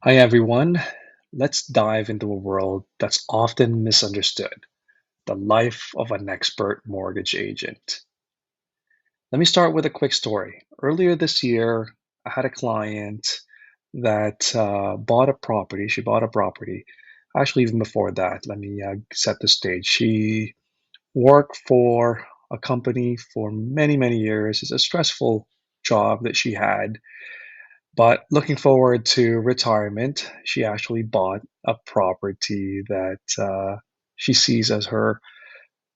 Hi, everyone. Let's dive into a world that's often misunderstood, the life of an expert mortgage agent. Let me start with a quick story. Earlier this year, I had a client that bought a property. She bought a property. Actually, even before that, let me set the stage. She worked for a company for many, many years. It's a stressful job that she had. But looking forward to retirement, she actually bought a property that she sees as her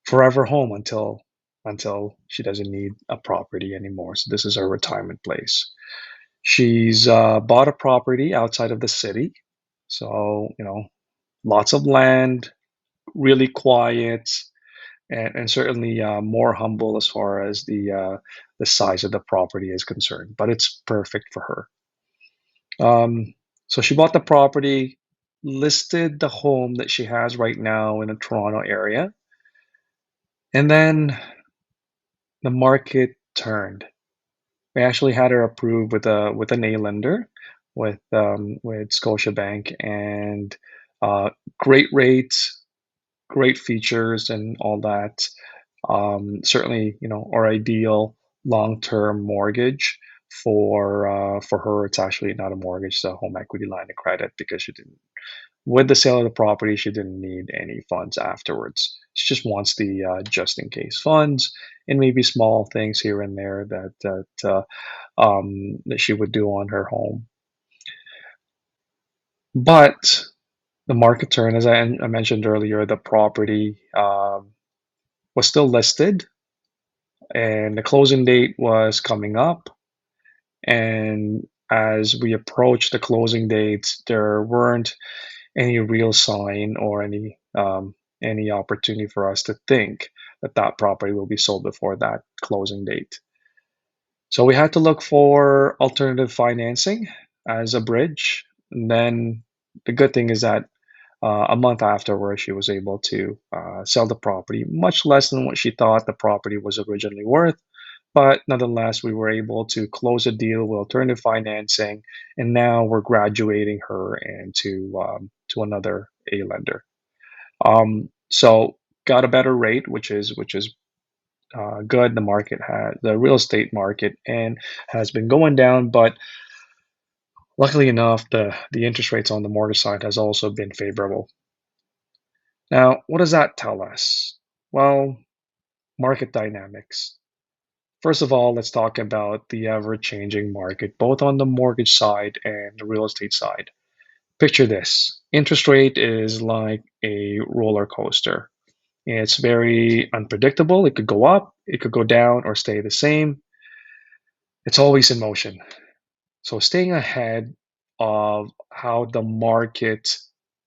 forever home until she doesn't need a property anymore. So this is her retirement place. She's bought a property outside of the city, so lots of land, really quiet, and certainly more humble as far as the size of the property is concerned. But it's perfect for her. So she bought the property, listed the home that she has right now in the Toronto area, and then the market turned. We actually had her approved with an A lender, with Scotiabank, and great rates, great features, and all that. Certainly, our ideal long-term mortgage for her. It's actually not a mortgage, it's a home equity line of credit because she didn't with the sale of the property, she didn't need any funds afterwards. She just wants the just in case funds and maybe small things here and there that she would do on her home. But the market turned, as I mentioned earlier, the property was still listed, and the closing date was coming up. And as we approached the closing date, there weren't any real sign or any opportunity for us to think that that property will be sold before that closing date. So we had to look for alternative financing as a bridge. And then the good thing is that a month afterwards, she was able to sell the property, much less than what she thought the property was originally worth. But nonetheless, we were able to close a deal with alternative financing, and now we're graduating her into to another A lender. So got a better rate, which is good. The real estate market and has been going down, but luckily enough, the interest rates on the mortgage side has also been favorable. Now, what does that tell us? Well, market dynamics. First of all, let's talk about the ever-changing market, both on the mortgage side and the real estate side. Picture this. Interest rate is like a roller coaster. It's very unpredictable. It could go up, it could go down, or stay the same. It's always in motion. So staying ahead of how the market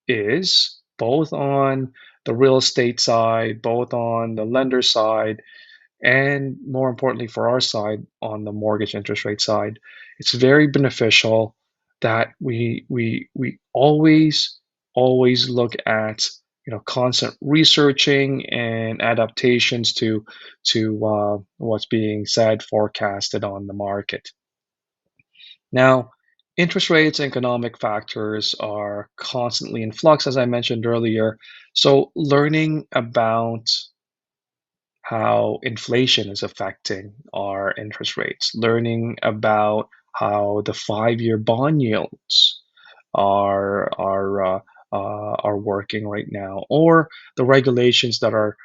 is, both on the real estate side, both on the lender side, and more importantly for our side on the mortgage interest rate side, it's very beneficial that we always look at constant researching and adaptations to what's being said, forecasted on the market. Now, interest rates and economic factors are constantly in flux, as I mentioned earlier. So learning about how inflation is affecting our interest rates, learning about how the 5-year bond yields are working right now, or the regulations that are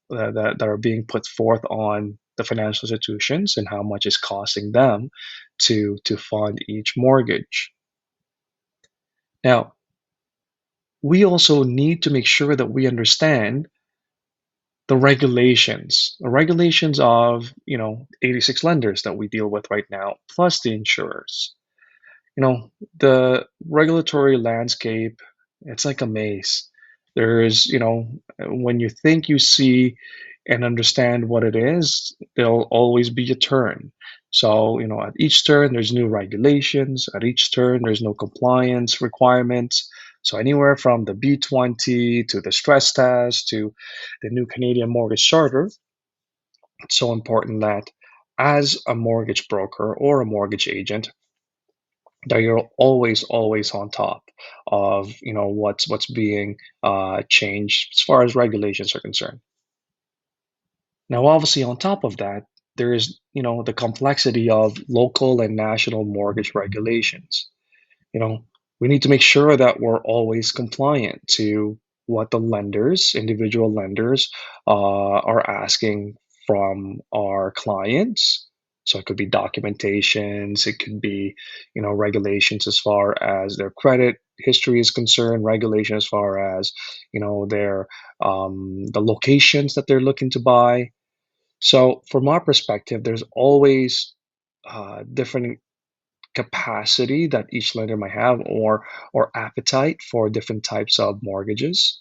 that are being put forth on the financial institutions and how much is costing them to fund each mortgage. Now, we also need to make sure that we understand the regulations of 86 lenders that we deal with right now, plus the insurers. The regulatory landscape, it's like a maze. There's, when you think you see and understand what it is, there'll always be a turn. So, at each turn, there's new regulations. At each turn, there's no compliance requirements. So, anywhere from the B20 to the stress test to the new Canadian Mortgage Charter, it's so important that as a mortgage broker or a mortgage agent, that you're always on top of what's being changed as far as regulations are concerned. Now, obviously, on top of that, there is the complexity of local and national mortgage regulations. you know, we need to make sure that we're always compliant to what the lenders, individual lenders, are asking from our clients. So it could be documentations, it could be, regulations as far as their credit history is concerned, regulation as far as, their the locations that they're looking to buy. So from our perspective, there's always different capacity that each lender might have or appetite for different types of mortgages.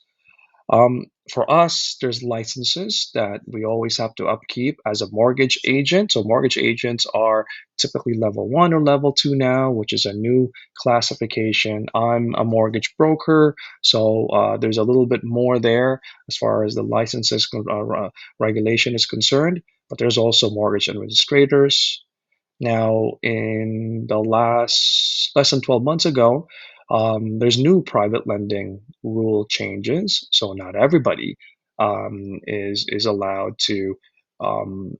For us, there's licenses that we always have to upkeep as a mortgage agent. So mortgage agents are typically level one or level two now, which is a new classification. I'm a mortgage broker, so there's a little bit more there as far as the licenses regulation is concerned. But there's also mortgage administrators, now, in the last less than 12 months ago, there's new private lending rule changes. So not everybody is allowed to um,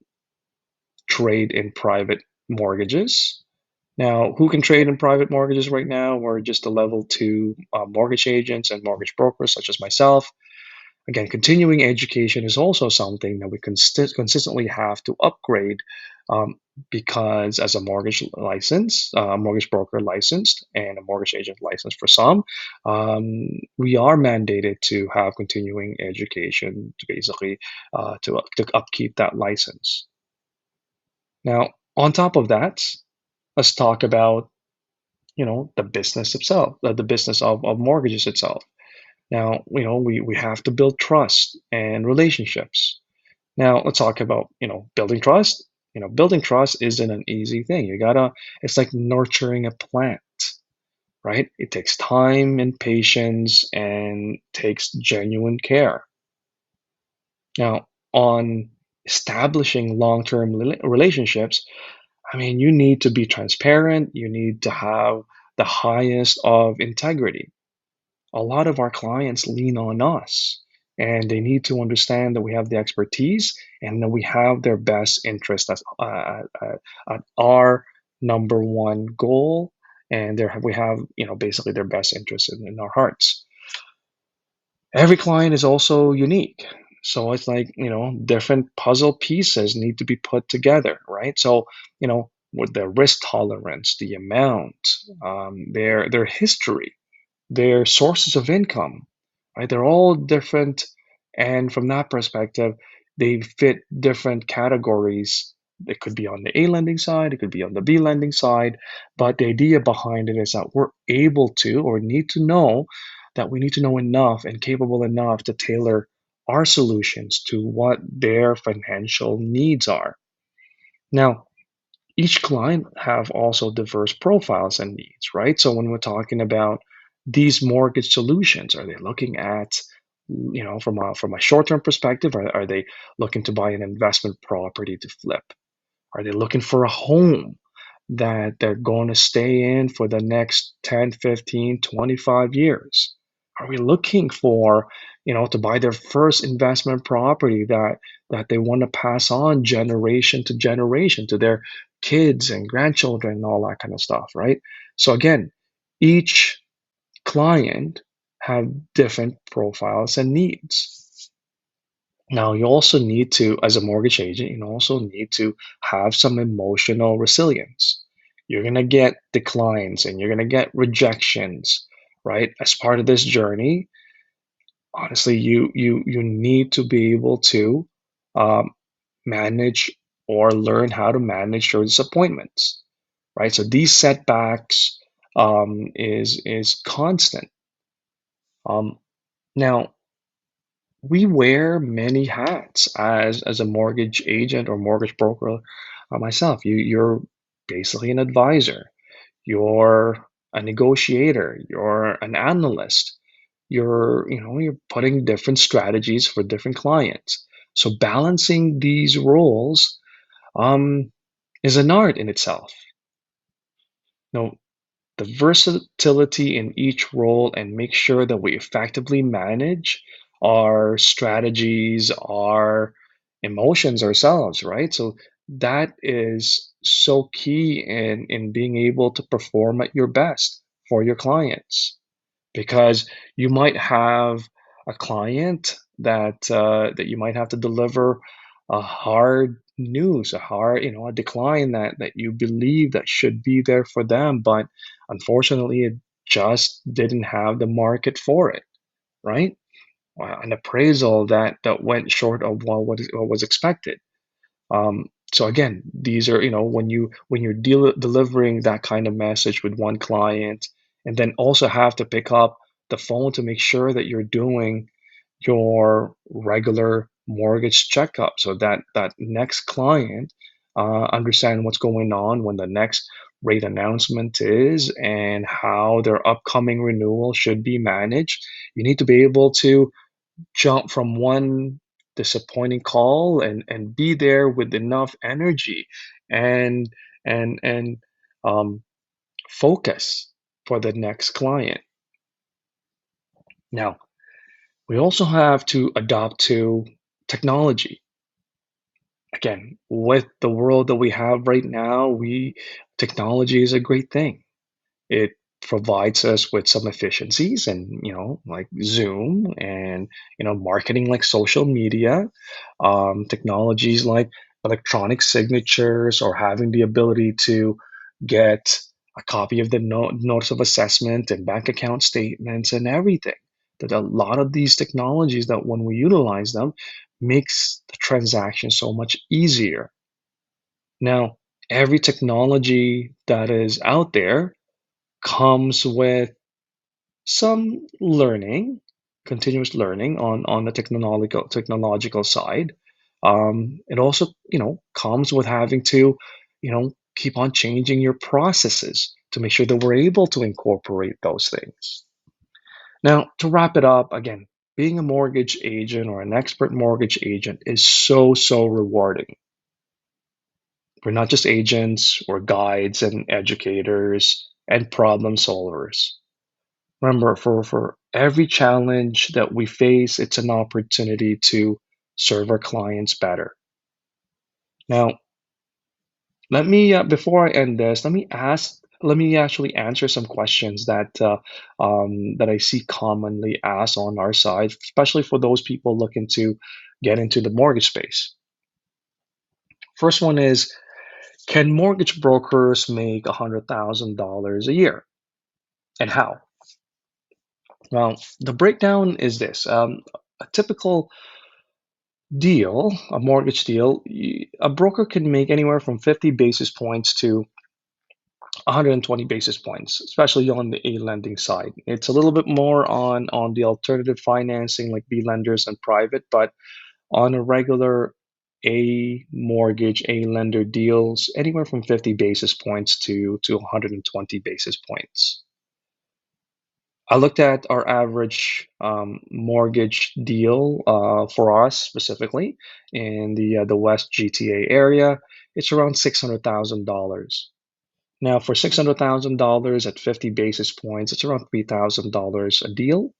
trade in private mortgages. Now, who can trade in private mortgages right now? We're just the level two mortgage agents and mortgage brokers, such as myself. Again, continuing education is also something that we consistently have to upgrade, um, because as a mortgage broker licensed, and a mortgage agent licensed for some, we are mandated to have continuing education to basically to upkeep that license. Now, on top of that, let's talk about the business itself, the business of mortgages itself. Now, we have to build trust and relationships. Now, let's talk about, building trust. Building trust isn't an easy thing. It's like nurturing a plant, right? It takes time and patience and takes genuine care. Now, on establishing long-term relationships, I mean, you need to be transparent. You need to have the highest of integrity. A lot of our clients lean on us, and they need to understand that we have the expertise and that we have their best interest as at our number one goal, and we have basically their best interest in our hearts. Every client is also unique, so it's like different puzzle pieces need to be put together, right? So with their risk tolerance, the amount, their history, their sources of income, right? They're all different, and from that perspective, they fit different categories. It could be on the A lending side, it could be on the B lending side, but the idea behind it is that we're able to, or need to know, that we need to know enough and capable enough to tailor our solutions to what their financial needs are. Now, each client have also diverse profiles and needs, right? So when we're talking about these mortgage solutions, are they looking at, from a short-term perspective, are they looking to buy an investment property to flip? Are they looking for a home that they're going to stay in for the next 10, 15, 25 years? Are we looking for, to buy their first investment property that they want to pass on generation to generation to their kids and grandchildren and all that kind of stuff, right? So again, each client have different profiles and needs. Now, you also need to, as a mortgage agent, you also need to have some emotional resilience. You're going to get declines and you're going to get rejections, right? As part of this journey, honestly, you need to be able to um, manage or learn how to manage your disappointments, right? So these setbacks is constant. Um, Now, we wear many hats as a mortgage agent or mortgage broker. Myself, you're basically an advisor. You're a negotiator. You're an analyst. You're putting different strategies for different clients. So balancing these roles um, is an art in itself. No, the versatility in each role and make sure that we effectively manage our strategies, our emotions ourselves, right? So that is so key in being able to perform at your best for your clients, because you might have a client that you might have to deliver a hard news, a hard, a decline that you believe that should be there for them, but unfortunately, it just didn't have the market for it, right? An appraisal that went short of what was expected. So again, these are, when you're delivering that kind of message with one client, and then also have to pick up the phone to make sure that you're doing your regular mortgage checkup, so that that next client understand what's going on, when the next rate announcement is, and how their upcoming renewal should be managed. You need to be able to jump from one disappointing call and be there with enough energy and and focus for the next client. Now, we also have to adopt to technology. Again, with the world that we have right now, we technology is a great thing. It provides us with some efficiencies, and like Zoom, and marketing like social media, technologies like electronic signatures, or having the ability to get a copy of the notice of assessment and bank account statements and everything. That a lot of these technologies, that when we utilize them, makes the transaction so much easier. Now, every technology that is out there comes with some learning, continuous learning on the technological side. It also, comes with having to, keep on changing your processes to make sure that we're able to incorporate those things. Now, to wrap it up, again, being a mortgage agent or an expert mortgage agent is so rewarding. We're not just agents, we're guides and educators and problem solvers. Remember, for every challenge that we face, it's an opportunity to serve our clients better. Now, let me before I end this, let me actually answer some questions that I see commonly asked on our side, especially for those people looking to get into the mortgage space. First one is, can mortgage brokers make $100,000 a year, and how? Well, the breakdown is this. A typical deal, a mortgage deal, a broker can make anywhere from 50 basis points to 120 basis points, especially on the A lending side. It's a little bit more on the alternative financing like B lenders and private, but on a regular A mortgage, A lender deals, anywhere from 50 basis points to 120 basis points. I looked at our average mortgage deal for us specifically in the West GTA area. It's around $600,000. Now, for $600,000 at 50 basis points, it's around $3,000 a deal.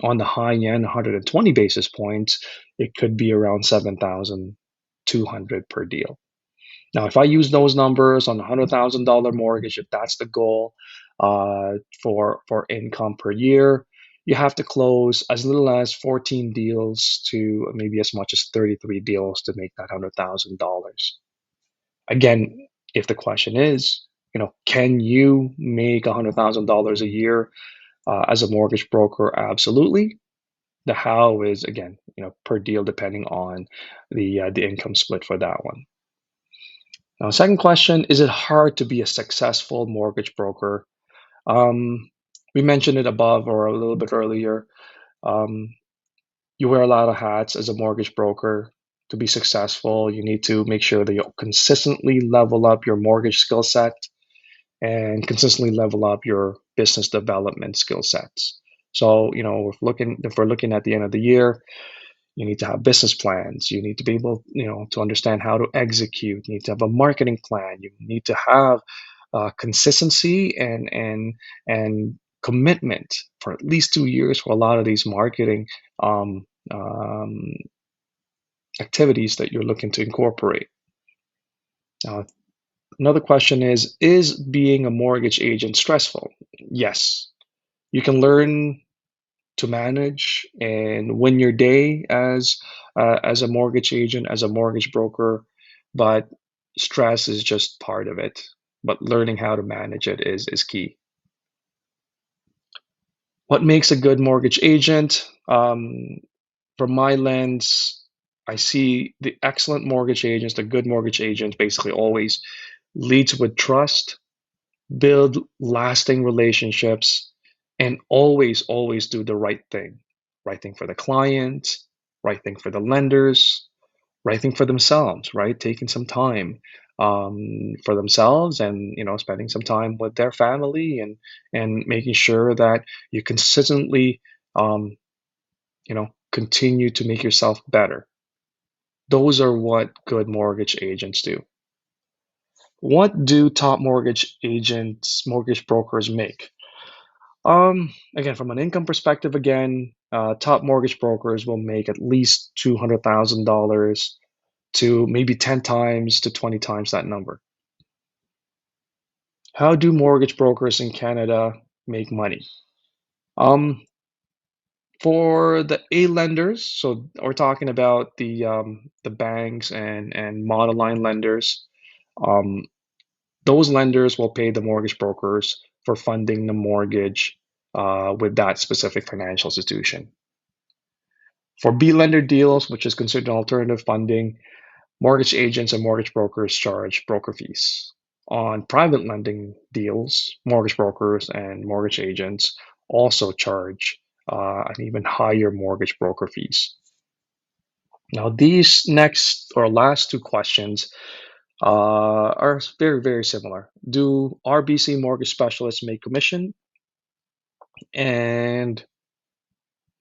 On the high end, 120 basis points, it could be around 7,200 per deal. Now, if I use those numbers on a $100,000 mortgage, if that's the goal for income per year, you have to close as little as 14 deals to maybe as much as 33 deals to make that $100,000. Again, if the question is, can you make $100,000 a year as a mortgage broker? Absolutely. The how is, again, per deal, depending on the income split for that one. Now, second question, is it hard to be a successful mortgage broker? Um, we mentioned it above or a little bit earlier. Um, you wear a lot of hats as a mortgage broker. To be successful, you need to make sure that you consistently level up your mortgage skill set and consistently level up your business development skill sets. So, if we're looking at the end of the year, you need to have business plans. You need to be able, to understand how to execute. You need to have a marketing plan. You need to have consistency and commitment for at least 2 years for a lot of these marketing um, um, activities that you're looking to incorporate. Uh, Another question is being a mortgage agent stressful? Yes. You can learn to manage and win your day as a mortgage agent, as a mortgage broker, but stress is just part of it. But learning how to manage it is key. What makes a good mortgage agent? From my lens, I see the excellent mortgage agents, the good mortgage agents, basically always leads with trust, build lasting relationships, and always do the right thing. Right thing for the client, right thing for the lenders, right thing for themselves, right? Taking some time for themselves, and spending some time with their family, and making sure that you consistently um, continue to make yourself better. Those are what good mortgage agents do. What do top mortgage agents, mortgage brokers make? Again, from an income perspective, again, top mortgage brokers will make at least $200,000 to maybe 10 times to 20 times that number. How do mortgage brokers in Canada make money? Um, for the A lenders, so we're talking about the banks and monoline lenders. Um, those lenders will pay the mortgage brokers for funding the mortgage with that specific financial institution. For B lender deals, which is considered alternative funding, mortgage agents and mortgage brokers charge broker fees. On private lending deals, mortgage brokers and mortgage agents also charge an even higher mortgage broker fees. Now, these next or last two questions are very similar. Do RBC mortgage specialists make commission? And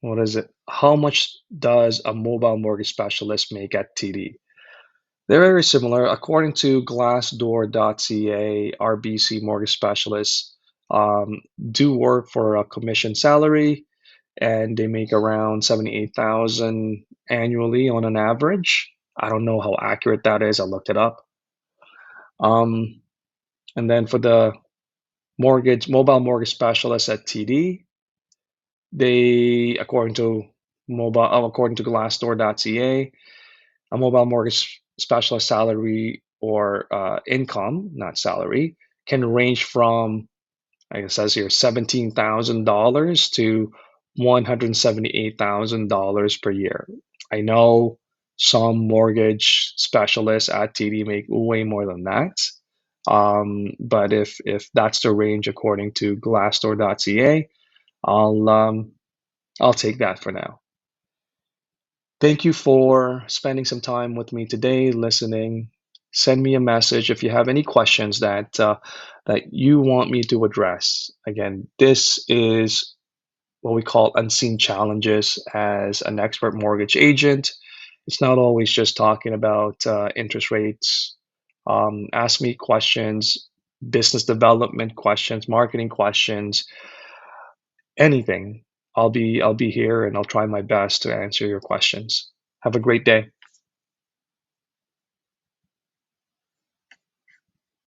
what is it? How much does a mobile mortgage specialist make at TD? They're very similar. According to Glassdoor.ca, RBC mortgage specialists do work for a commission salary, and they make around 78,000 annually on an average. I don't know how accurate that is. I looked it up. Um, and then for the mobile mortgage specialists at TD, they, according to Glassdoor.ca, a mobile mortgage specialist salary or income, not salary, can range from, like it says here, $17,000 to $178,000 per year. I know some mortgage specialists at TD make way more than that. But if that's the range according to Glassdoor.ca, I'll take that for now. Thank you for spending some time with me today, listening. Send me a message if you have any questions that you want me to address. Again, this is what we call unseen challenges as an expert mortgage agent. It's not always just talking about interest rates. Ask me questions, business development questions, marketing questions, anything. I'll be here and I'll try my best to answer your questions. Have a great day.